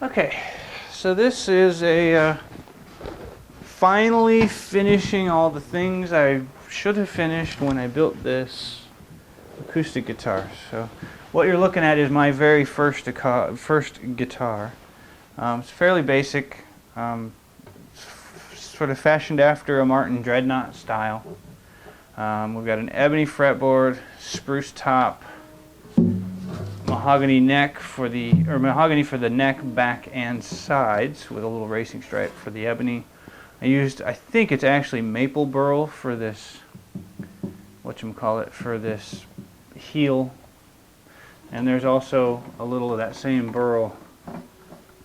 Okay, so this is a finally finishing all the things I should have finished when I built this acoustic guitar. So what you're looking at is my very first guitar. It's fairly basic, sort of fashioned after a Martin Dreadnought style. We've got an ebony fretboard, spruce top, mahogany for the neck, back, and sides with a little racing stripe for the ebony. I think it's actually maple burl for this, for this heel. And there's also a little of that same burl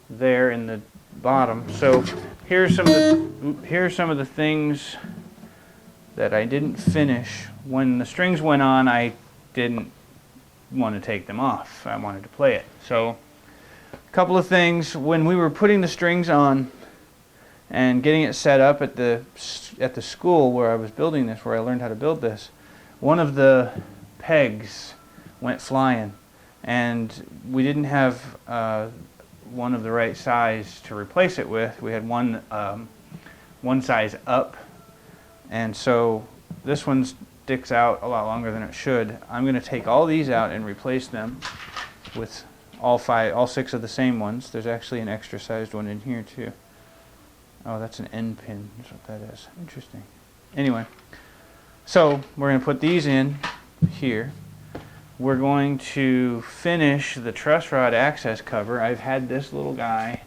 there in the bottom. So here's some of the things that I didn't finish. When the strings went on, I didn't want to take them off. I wanted to play it. So a couple of things. When we were putting the strings on and getting it set up at the school where I was building this, where I learned how to build this, one of the pegs went flying, and we didn't have one of the right size to replace it with. We had one size up, and so this one sticks out a lot longer than it should. I'm going to take all these out and replace them with all 6 of the same ones. There's actually an extra sized one in here too. Oh, that's an end pin. That's what that is. Interesting. Anyway, so we're going to put these in here. We're going to finish the truss rod access cover. I've had this little guy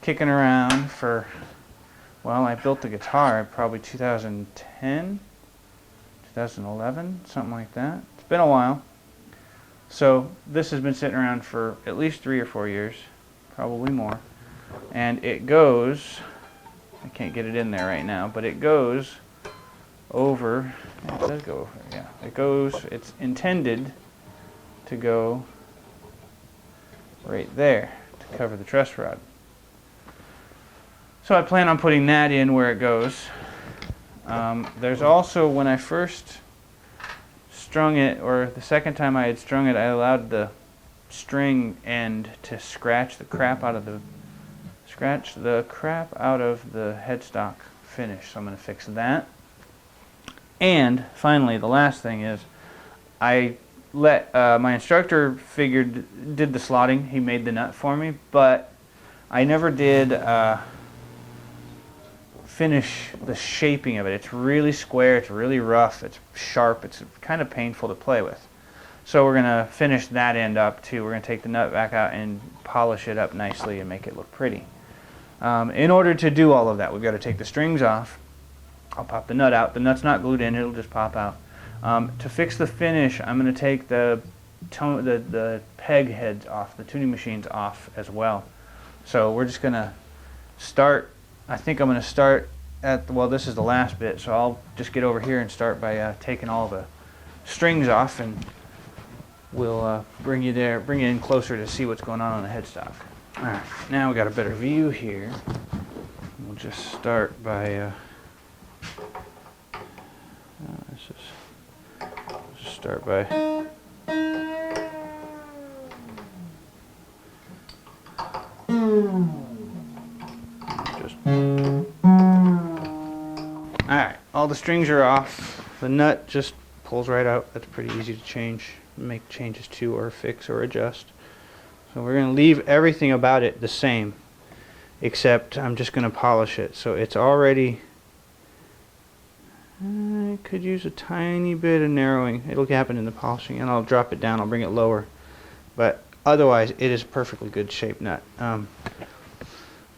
kicking around for, well, I built the guitar probably 2010, 2011, something like that. It's been a while. So this has been sitting around for at least 3 or 4 years, probably more. And it goes, I can't get it in there right now, but it goes over, it does go over, yeah. It goes, it's intended to go right there to cover the truss rod. So I plan on putting that in where it goes. There's also, when I first strung it, or the second time I had strung it, I allowed the string end to scratch the crap out of the headstock finish. So I'm going to fix that. And finally, the last thing is, I let my instructor did the slotting. He made the nut for me, but I never did finish the shaping of it. It's really square, it's really rough, it's sharp, it's kind of painful to play with. So we're going to finish that end up too. We're going to take the nut back out and polish it up nicely and make it look pretty. In order to do all of that, we've got to take the strings off. I'll pop the nut out. The nut's not glued in, it'll just pop out. To fix the finish, I'm going to take the peg heads off, the tuning machines off as well. So we're just going to start. I think I'm going to start at, well, this is the last bit, so I'll just get over here and start by taking all the strings off, and we'll bring you in closer to see what's going on the headstock. Alright, now we got a better view here. We'll just start by Alright, all the strings are off. The nut just pulls right out. That's pretty easy to change, make changes to, or fix or adjust. So we're going to leave everything about it the same, except I'm just going to polish it. So it's already, I could use a tiny bit of narrowing. It'll happen in the polishing, and I'll drop it down, I'll bring it lower. But otherwise, it is a perfectly good shaped nut.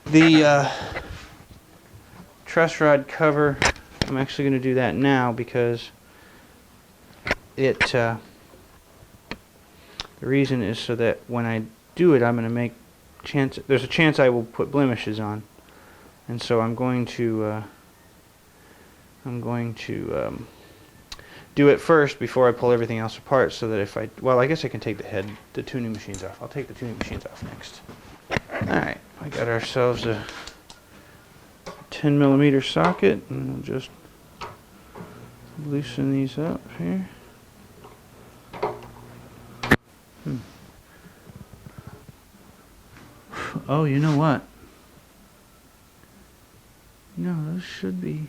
The truss rod cover, I'm actually going to do that now because the reason is so that when I do it, I'm going to make there's a chance I will put blemishes on, and so I'm going to do it first before I pull everything else apart, so that I guess I can take the tuning machines off. I'll take the tuning machines off next. Alright, we got ourselves a 10mm socket, and we'll just loosen these up here. Oh, you know what? No, those should be...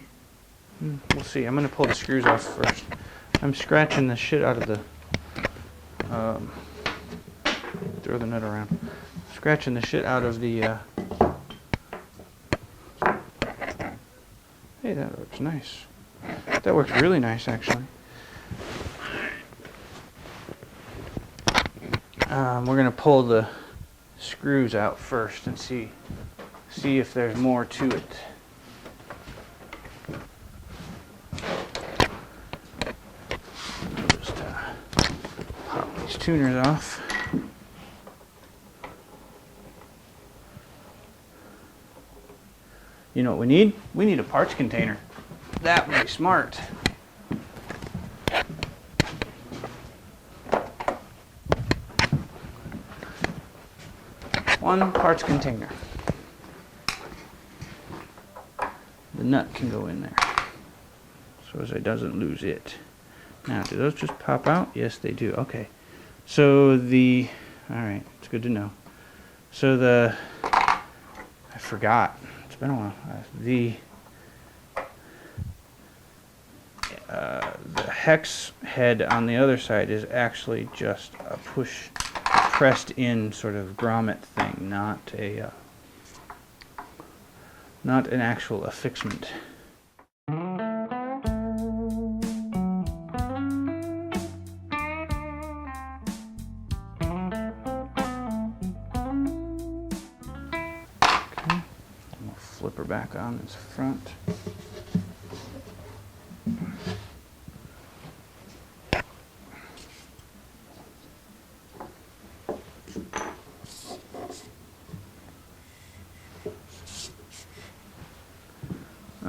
We'll see. I'm going to pull the screws off first. I'm scratching the shit out of the... throw the nut around. Scratching the shit out of the... Hey, that works nice. That works really nice, actually. We're going to pull the screws out first and see if there's more to it. Just pop these tuners off. You know what we need? We need a parts container. That would be smart. One parts container. The nut can go in there so as it doesn't lose it. Now, do those just pop out? Yes, they do. Okay. So alright, it's good to know. So I forgot. It's been a while. The hex head on the other side is actually just a pressed in sort of grommet thing, not an actual affixment. Okay, we'll flip her back on its front.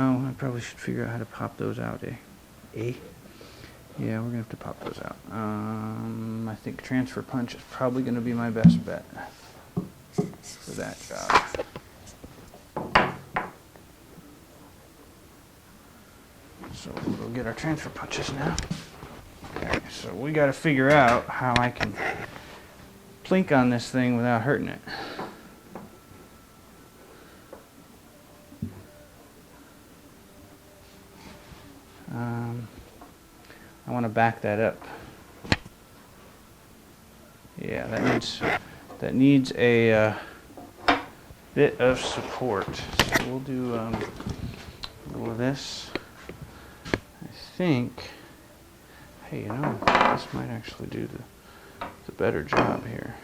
Oh, I probably should figure out how to pop those out, eh? Yeah, we're going to have to pop those out. I think transfer punch is probably going to be my best bet for that job. So we'll go get our transfer punches now. Okay, so we got to figure out how I can plink on this thing without hurting it. I want to back that up. Yeah, that needs a bit of support. So we'll do a little of this. I think. Hey, you know, this might actually do the better job here.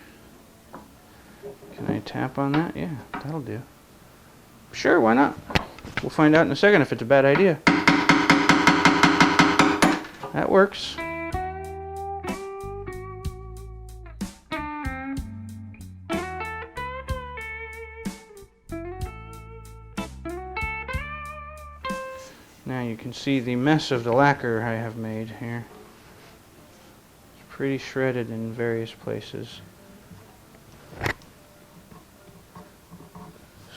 Can I tap on that? Yeah, that'll do. Sure, why not? We'll find out in a second if it's a bad idea. That works. Now you can see the mess of the lacquer I have made here. It's pretty shredded in various places.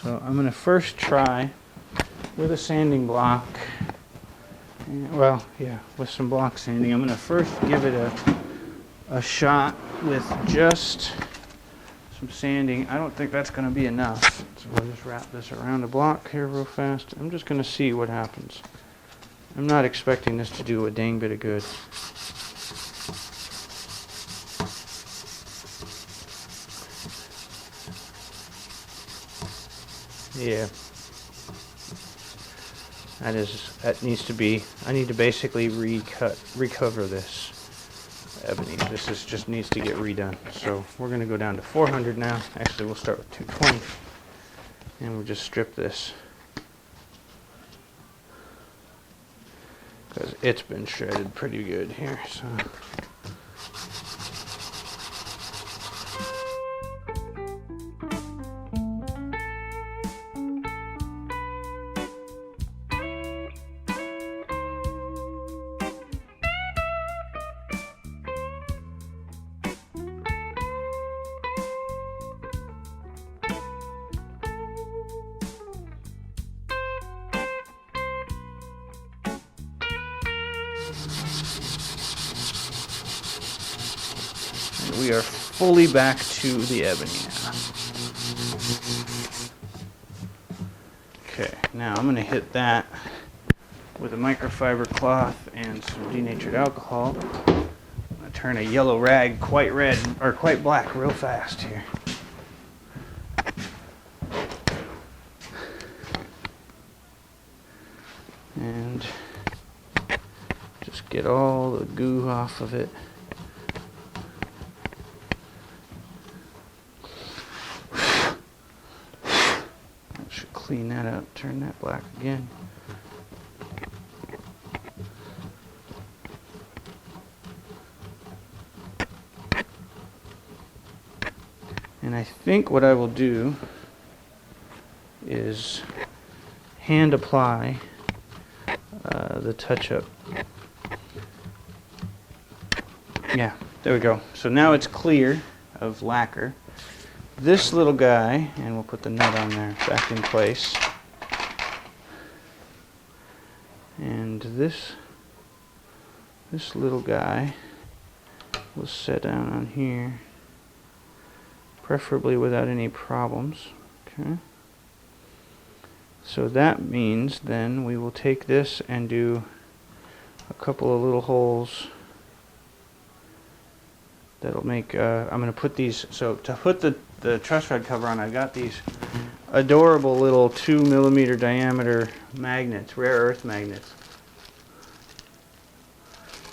So I'm going to first try with a sanding block. Well, yeah, with some block sanding. I'm going to first give it a shot with just some sanding. I don't think that's going to be enough. So we'll just wrap this around the block here real fast. I'm just going to see what happens. I'm not expecting this to do a dang bit of good. Yeah. That needs to be, I need to basically recover this ebony. This just needs to get redone. So we're going to go down to 400 now. Actually, we'll start with 220. And we'll just strip this. Because it's been shredded pretty good here. So. We are fully back to the ebony now. Okay, now I'm going to hit that with a microfiber cloth and some denatured alcohol. I'm going to turn a yellow rag quite red, or quite black real fast here. And just get all the goo off of it. Should clean that up, turn that black again. And I think what I will do is hand apply the touch-up. Yeah, there we go. So now it's clear of lacquer. This little guy, and we'll put the nut on there back in place. And this little guy will set down on here, preferably without any problems. Okay. So that means then we will take this and do a couple of little holes that'll make, I'm going to put these, so to put the truss rod cover on, I've got these adorable little 2mm diameter magnets, rare earth magnets.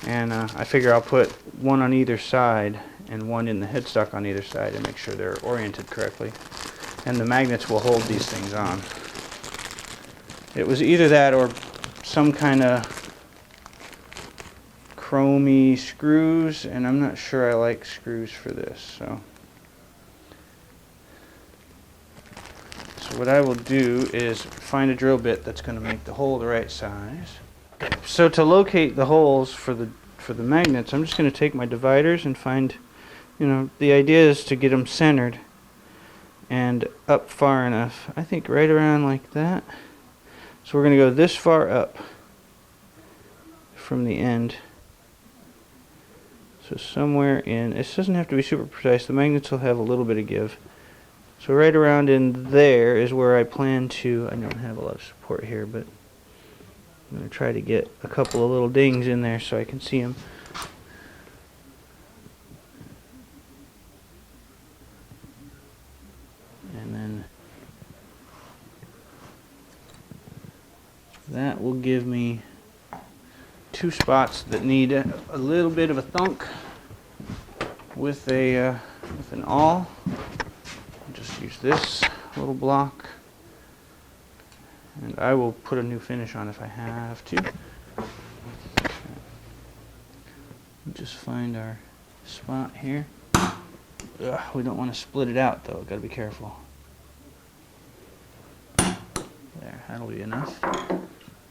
And I figure I'll put one on either side and one in the headstock on either side to make sure they're oriented correctly. And the magnets will hold these things on. It was either that or some kind of chromey screws, and I'm not sure I like screws for this. So what I will do is find a drill bit that's going to make the hole the right size. So to locate the holes for the magnets, I'm just going to take my dividers and find, the idea is to get them centered and up far enough. I think right around like that. So we're going to go this far up from the end. So somewhere in, it doesn't have to be super precise, the magnets will have a little bit of give. So right around in there is where I plan to, I don't have a lot of support here, but I'm going to try to get a couple of little dings in there so I can see them. And then that will give me two spots that need a little bit of a thunk with an awl. I'll just use this little block, and I will put a new finish on if I have to. Okay. Just find our spot here. Ugh, we don't want to split it out though, gotta be careful. There, that'll be enough.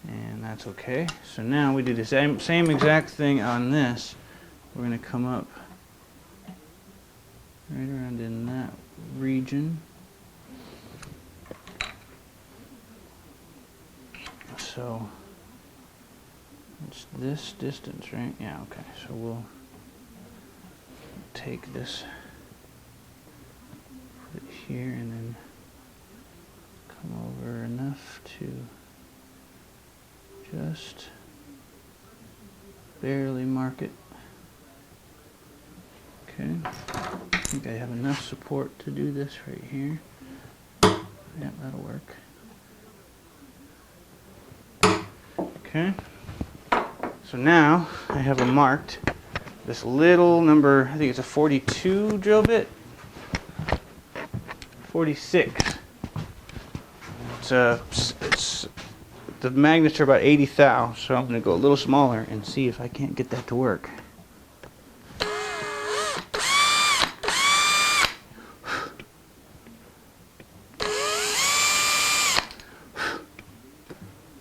And that's okay. So now we do the same exact thing on this. We're going to come up right around in that region. So it's this distance, right? Yeah, okay. So we'll take this, put it here, and then come over enough to just barely mark it. Okay, I think I have enough support to do this right here. Yeah, that'll work. Okay, so now I have marked this little number, I think it's a 42 drill bit. 46. It's the magnets are about 80 thou, so I'm going to go a little smaller and see if I can't get that to work.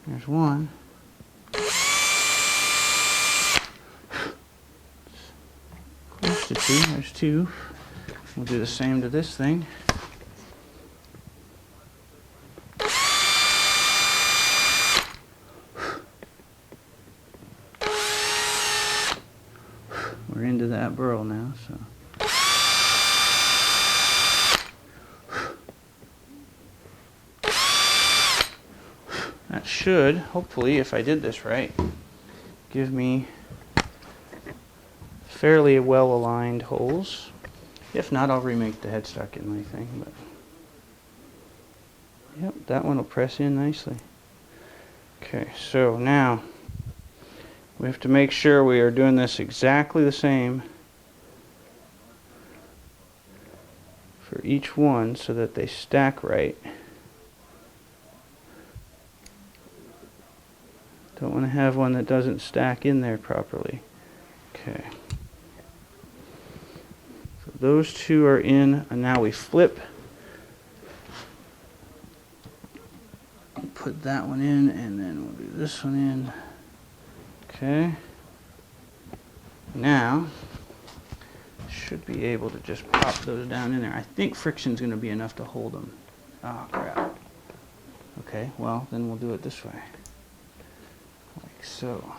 There's one. Close to two. There's two. We'll do the same to this thing. We're into that burl now, so. should, hopefully, if I did this right, give me fairly well-aligned holes. If not, I'll remake the headstock inlay thing. But yep, that one will press in nicely. Okay, so now we have to make sure we are doing this exactly the same for each one so that they stack right. Don't want to have one that doesn't stack in there properly. Okay. So those two are in, and now we flip. Put that one in, and then we'll do this one in. Okay. Now, should be able to just pop those down in there. I think friction's going to be enough to hold them. Oh, crap. Okay, well, then we'll do it this way. Like so.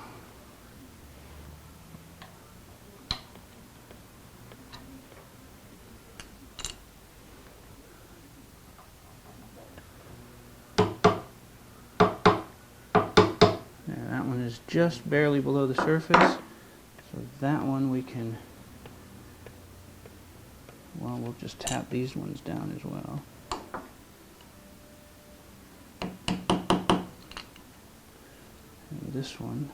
Is just barely below the surface, so that one we can, well, we'll just tap these ones down as well. And this one,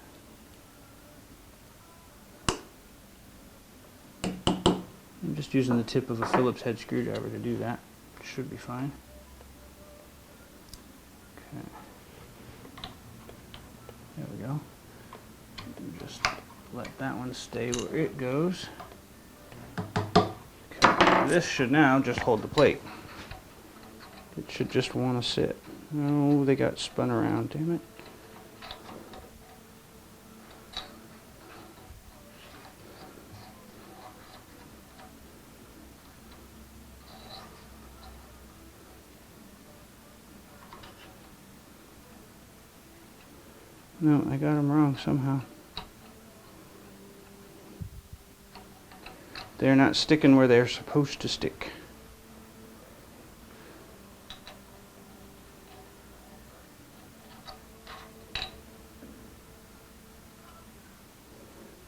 I'm just using the tip of a Phillips head screwdriver to do that. Should be fine. Okay. There we go. And just let that one stay where it goes. Okay. This should now just hold the plate. It should just want to sit. No, they got spun around, damn it. No, I got them wrong somehow. They're not sticking where they're supposed to stick.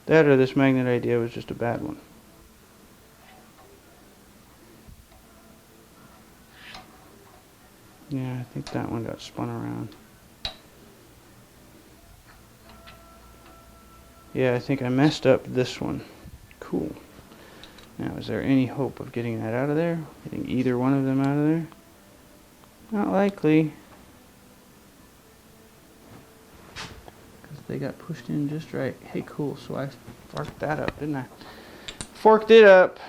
That or this magnet idea was just a bad one. Yeah, I think that one got spun around. Yeah, I think I messed up this one. Cool. Now, is there any hope of getting that out of there? Getting either one of them out of there? Not likely. Because they got pushed in just right. Hey, cool. So I forked that up, didn't I? Forked it up.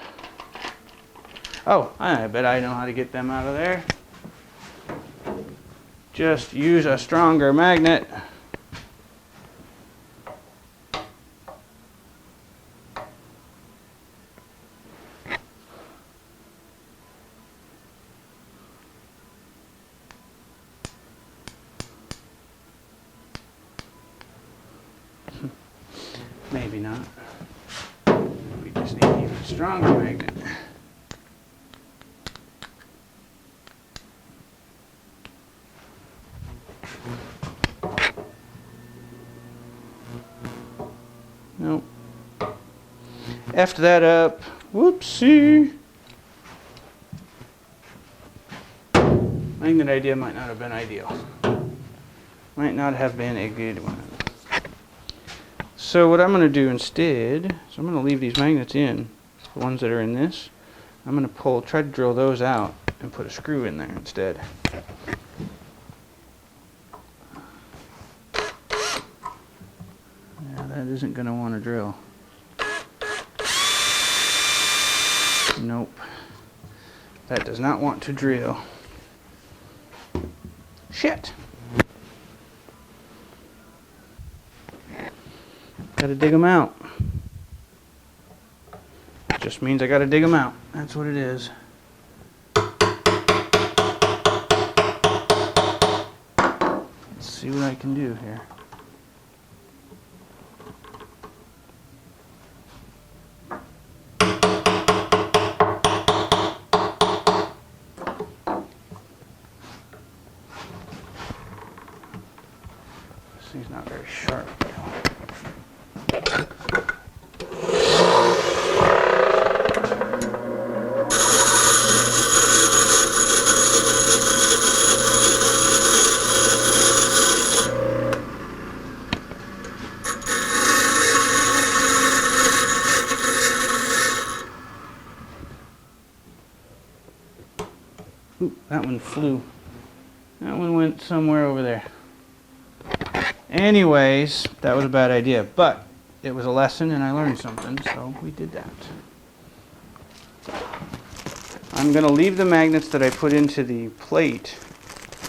Oh, I bet I know how to get them out of there. Just use a stronger magnet. Maybe not. We just need an even stronger magnet. Nope. Effed that up. Whoopsie. Magnet idea might not have been ideal. Might not have been a good one. So what I'm going to do instead is I'm going to leave these magnets in, the ones that are in this. I'm going to try to drill those out and put a screw in there instead. Yeah, that isn't going to want to drill. Nope. That does not want to drill. Shit! Gotta dig them out. Just means I gotta dig them out. That's what it is. Let's see what I can do here. thing's not very sharp. Ooh, that one flew. That one went somewhere over there. Anyways, that was a bad idea, but it was a lesson and I learned something, so we did that. I'm going to leave the magnets that I put into the plate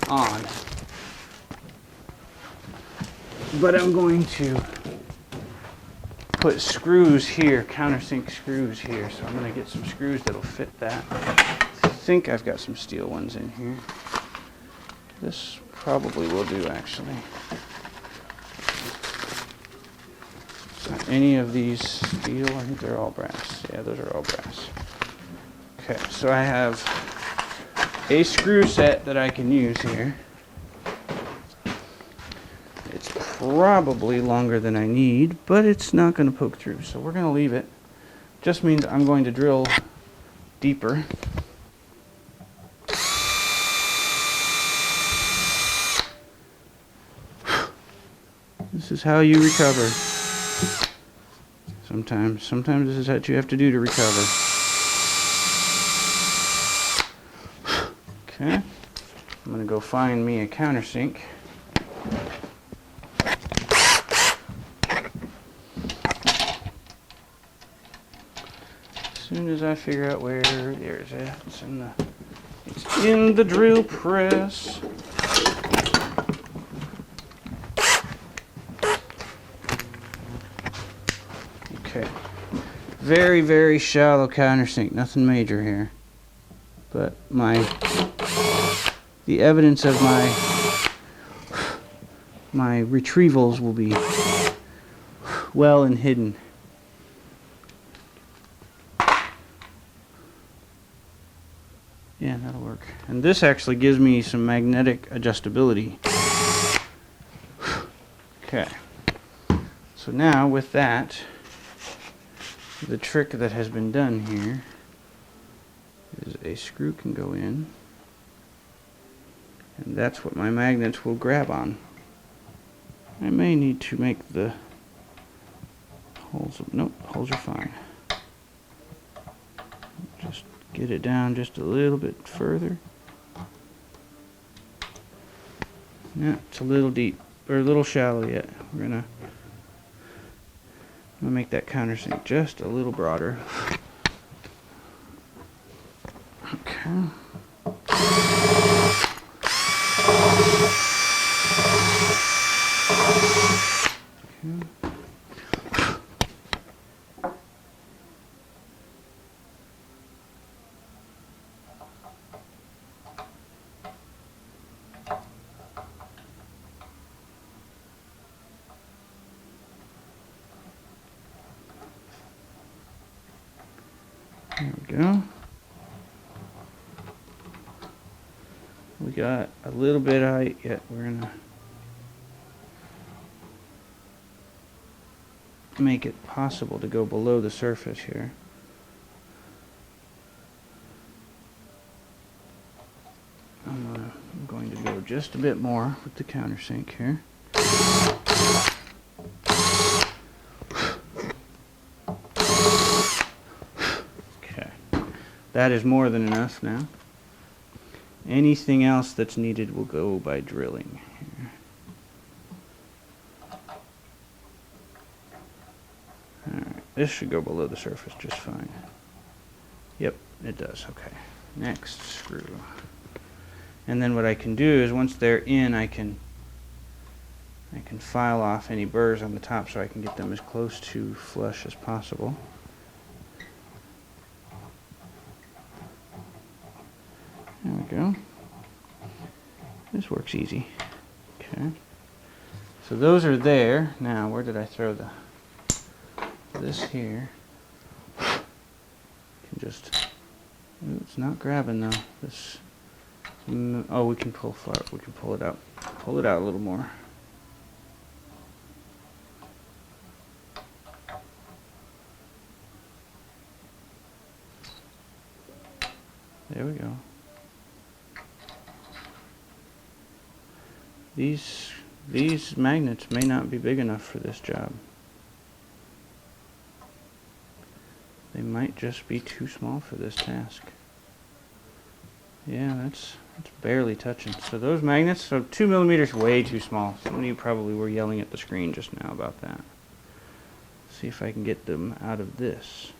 on, but I'm going to put screws here, countersink screws here, so I'm going to get some screws that'll fit that. I think I've got some steel ones in here. This probably will do, actually. Any of these steel? I think they're all brass. Yeah, those are all brass. Okay, so I have a screw set that I can use here. It's probably longer than I need, but it's not going to poke through, so we're going to leave it. Just means I'm going to drill deeper. This is how you recover. Sometimes this is what you have to do to recover. Okay, I'm gonna go find me a countersink. As soon as I figure out where there's it, it's in the drill press. Okay, very, very shallow countersink, nothing major here, but the evidence of my retrievals will be well and hidden. Yeah, that'll work. And this actually gives me some magnetic adjustability. Okay, so now with that, the trick that has been done here is a screw can go in, and that's what my magnets will grab on. I may need to make the holes, nope, holes are fine. Just get it down just a little bit further. Yeah, it's a little deep, or a little shallow yet. I'm gonna make that countersink just a little broader. Okay. There we go. We got a little bit of height yet. We're gonna make it possible to go below the surface here. I'm going to go just a bit more with the countersink here. That is more than enough now. Anything else that's needed will go by drilling here. Alright, this should go below the surface just fine. Yep, it does. Okay, next screw. And then what I can do is once they're in, I can file off any burrs on the top so I can get them as close to flush as possible. There we go. This works easy. Okay. So those are there. Now, where did I throw this here? Can just. Ooh, it's not grabbing though. This. Oh, we can pull it out. Pull it out a little more. There we go. These magnets may not be big enough for this job. They might just be too small for this task. Yeah, that's barely touching. So those magnets, so 2 millimeters, way too small. Some of you probably were yelling at the screen just now about that. See if I can get them out of this.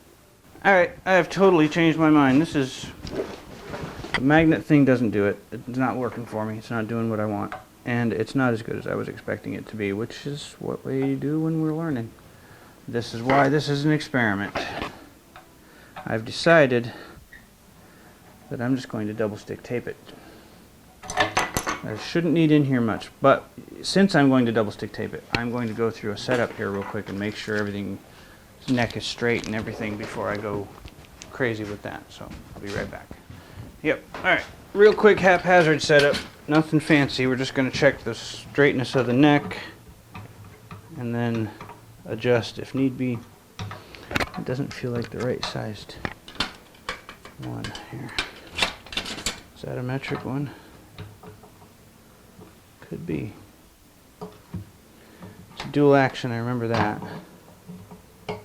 Alright, I have totally changed my mind. The magnet thing doesn't do it. It's not working for me. It's not doing what I want. And it's not as good as I was expecting it to be, which is what we do when we're learning. This is why this is an experiment. I've decided that I'm just going to double stick tape it. I shouldn't need in here much, but since I'm going to double stick tape it, I'm going to go through a setup here real quick and make sure everything's neck is straight and everything before I go crazy with that. So I'll be right back. Yep, alright, real quick haphazard setup, nothing fancy. We're just going to check the straightness of the neck and then adjust if need be. It doesn't feel like the right sized one here. Is that a metric one? Could be. It's a dual action, I remember that. Okay,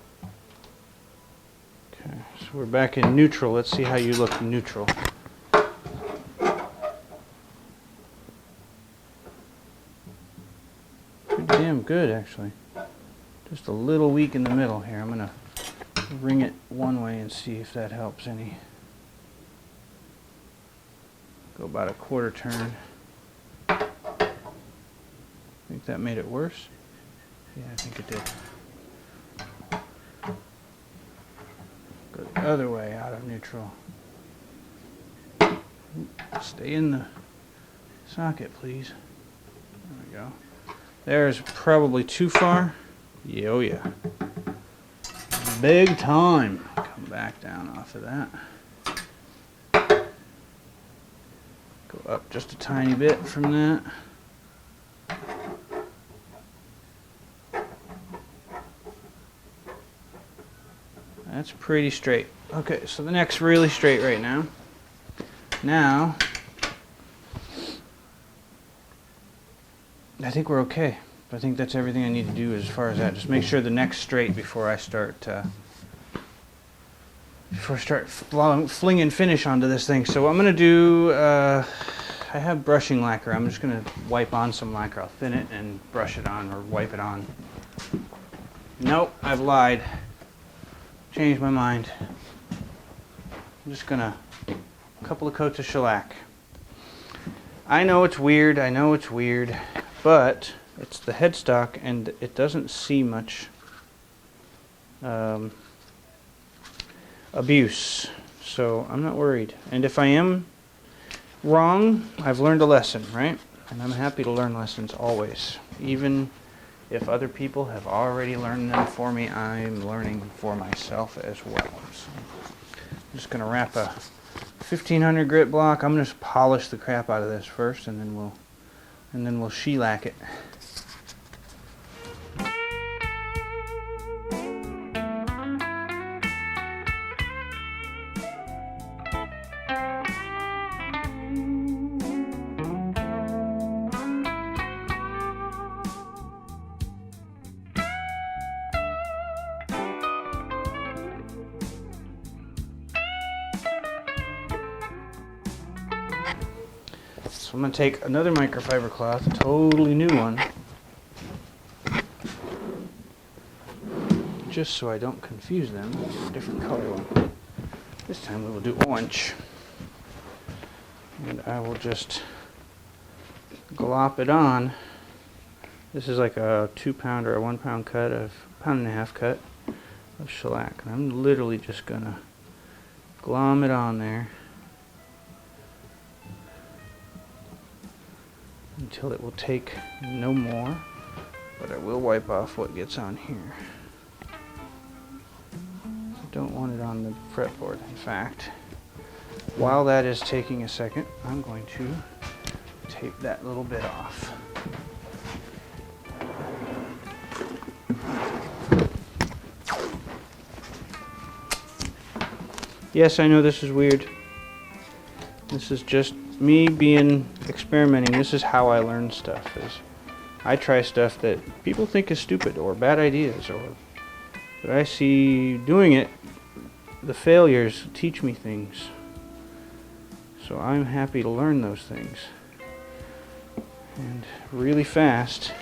so we're back in neutral. Let's see how you look neutral. Pretty damn good, actually. Just a little weak in the middle here. I'm going to ring it one way and see if that helps any. Go about a quarter turn. Think that made it worse? Yeah, I think it did. Go the other way out of neutral. Stay in the socket, please. There we go. There's probably too far. Yeah, oh yeah. Big time. Come back down off of that. Go up just a tiny bit from that. That's pretty straight. Okay, so the neck's really straight right now. Now, I think we're okay. I think that's everything I need to do as far as that. Just make sure the neck's straight before I start flinging finish onto this thing. So what I'm going to do, I have brushing lacquer. I'm just going to wipe on some lacquer. I'll thin it and brush it on or wipe it on. Nope, I've lied. Changed my mind. I'm just going to, a couple of coats of shellac. I know it's weird, but it's the headstock and it doesn't see much abuse, so I'm not worried. And if I am wrong, I've learned a lesson, right? And I'm happy to learn lessons always. Even if other people have already learned them for me, I'm learning for myself as well. So I'm just going to wrap a 1500 grit block. I'm going to polish the crap out of this first, and then we'll shellac it. So I'm going to take another microfiber cloth, a totally new one, just so I don't confuse them. A different color one. This time we will do orange. And I will just glop it on. This is like a 2 pound or a 1 pound cut of, 1.5 pound cut of shellac. And I'm literally just going to glom it on there until it will take no more, but I will wipe off what gets on here. I don't want it on the fretboard. In fact, while that is taking a second, I'm going to tape that little bit off. Yes, I know this is weird. This is just me experimenting. This is how I learn stuff. Is I try stuff that people think is stupid or bad ideas, but I see doing it, the failures teach me things. So I'm happy to learn those things. And really fast,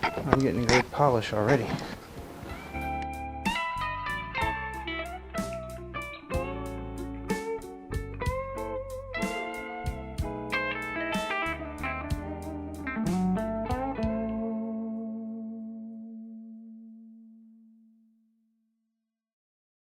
I'm getting a great polish already.